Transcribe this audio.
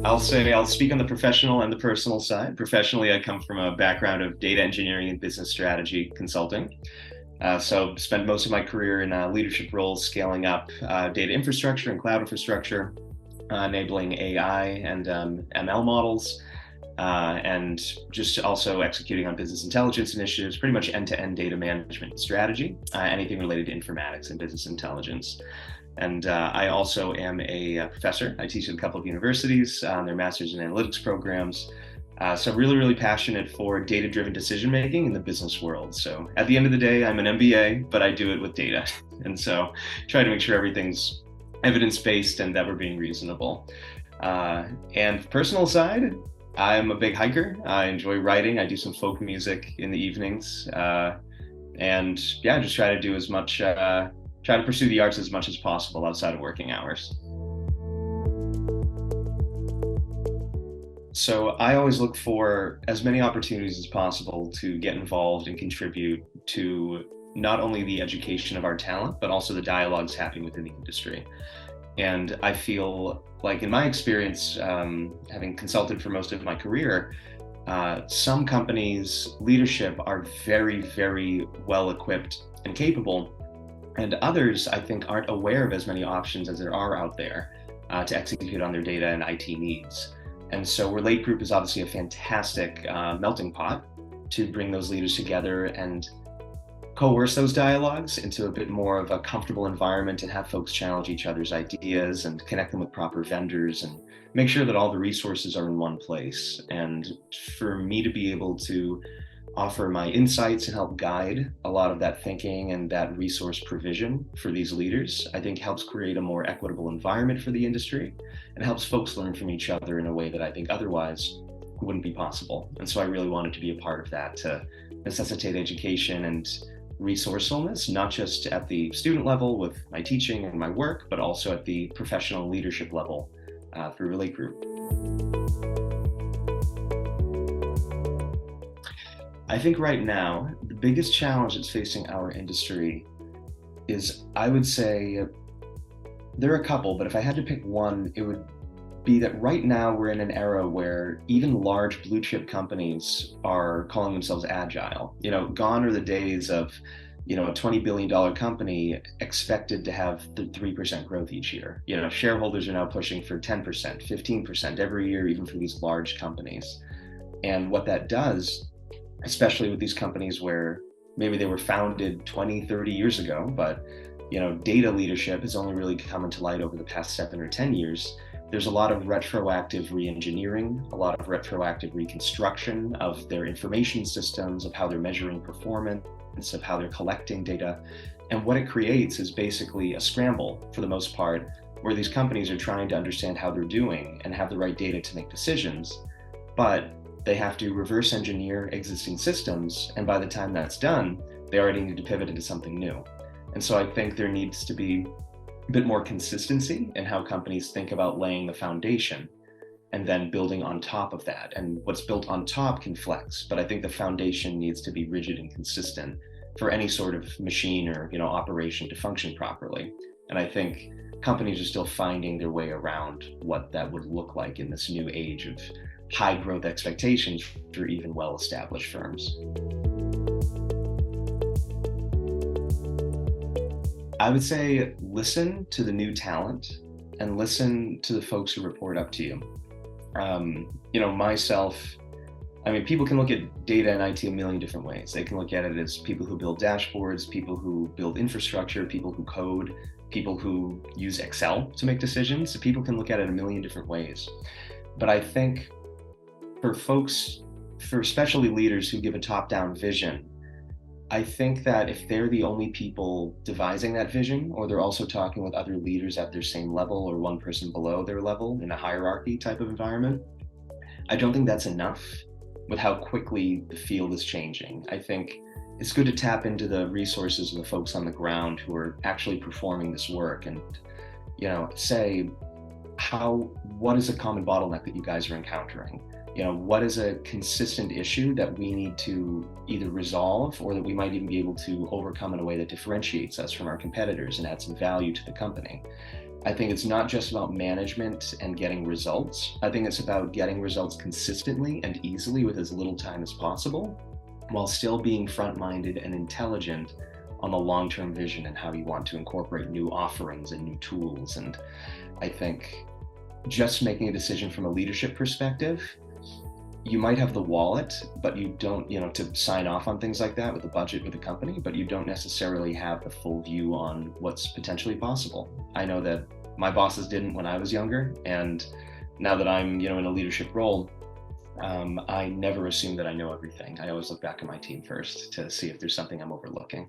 I'll speak on the professional and the personal side. Professionally, I come from a background of data engineering and business strategy consulting. So spent most of my career in leadership roles, scaling up data infrastructure and cloud infrastructure, enabling AI and ML models, and just also executing on business intelligence initiatives, pretty much end-to-end data management strategy, anything related to informatics and business intelligence. And I also am a professor. I teach at a couple of universities, their master's in analytics programs. So really, really passionate for data-driven decision making in the business world. So at the end of the day, I'm an MBA, but I do it with data. And so try to make sure everything's evidence-based and that we're being reasonable. And personal side, I'm a big hiker. I enjoy writing. I do some folk music in the evenings. And yeah, just try to do as much, try to pursue the arts as much as possible outside of working hours. So I always look for as many opportunities as possible to get involved and contribute to not only the education of our talent, but also the dialogues happening within the industry. And I feel like in my experience, having consulted for most of my career, some companies' leadership are very, very well equipped and capable, and others, I think, aren't aware of as many options as there are out there to execute on their data and IT needs. And so Relate Group is obviously a fantastic melting pot to bring those leaders together and coerce those dialogues into a bit more of a comfortable environment and have folks challenge each other's ideas and connect them with proper vendors and make sure that all the resources are in one place. And for me to be able to offer my insights and help guide a lot of that thinking and that resource provision for these leaders, I think helps create a more equitable environment for the industry and helps folks learn from each other in a way that I think otherwise wouldn't be possible. And so I really wanted to be a part of that to necessitate education and resourcefulness, not just at the student level with my teaching and my work, but also at the professional leadership level through Relate Group. I think right now, the biggest challenge that's facing our industry is, I would say, there are a couple, but if I had to pick one, it would be that right now we're in an era where even large blue chip companies are calling themselves agile. Gone are the days of, a $20 billion company expected to have 3% growth each year. Shareholders are now pushing for 10%, 15% every year, even for these large companies. And what that does, especially with these companies where maybe they were founded 20, 30 years ago, but data leadership has only really come into light over the past 7 or 10 years. There's a lot of retroactive re-engineering, a lot of retroactive reconstruction of their information systems, of how they're measuring performance, of how they're collecting data. And what it creates is basically a scramble, for the most part, where these companies are trying to understand how they're doing and have the right data to make decisions, but they have to reverse engineer existing systems. And by the time that's done, they already need to pivot into something new. And so I think there needs to be a bit more consistency in how companies think about laying the foundation and then building on top of that. And what's built on top can flex, but I think the foundation needs to be rigid and consistent for any sort of machine or operation to function properly. And I think companies are still finding their way around what that would look like in this new age of high growth expectations for even well-established firms. I would say listen to the new talent and listen to the folks who report up to you. Myself, people can look at data and IT a million different ways. They can look at it as people who build dashboards, people who build infrastructure, people who code, people who use Excel to make decisions. So people can look at it a million different ways. But I think for folks, for especially leaders who give a top-down vision, I think that if they're the only people devising that vision, or they're also talking with other leaders at their same level or one person below their level in a hierarchy type of environment, I don't think that's enough with how quickly the field is changing. I think it's good to tap into the resources of the folks on the ground who are actually performing this work and, say, what is a common bottleneck that you guys are encountering? What is a consistent issue that we need to either resolve or that we might even be able to overcome in a way that differentiates us from our competitors and adds some value to the company? I think it's not just about management and getting results. I think it's about getting results consistently and easily with as little time as possible, while still being front-minded and intelligent on the long-term vision and how you want to incorporate new offerings and new tools. And I think just making a decision from a leadership perspective, you might have the wallet, but you don't, to sign off on things like that with the budget with the company, but you don't necessarily have the full view on what's potentially possible. I know that my bosses didn't when I was younger, and now that I'm, in a leadership role, I never assume that I know everything. I always look back at my team first to see if there's something I'm overlooking.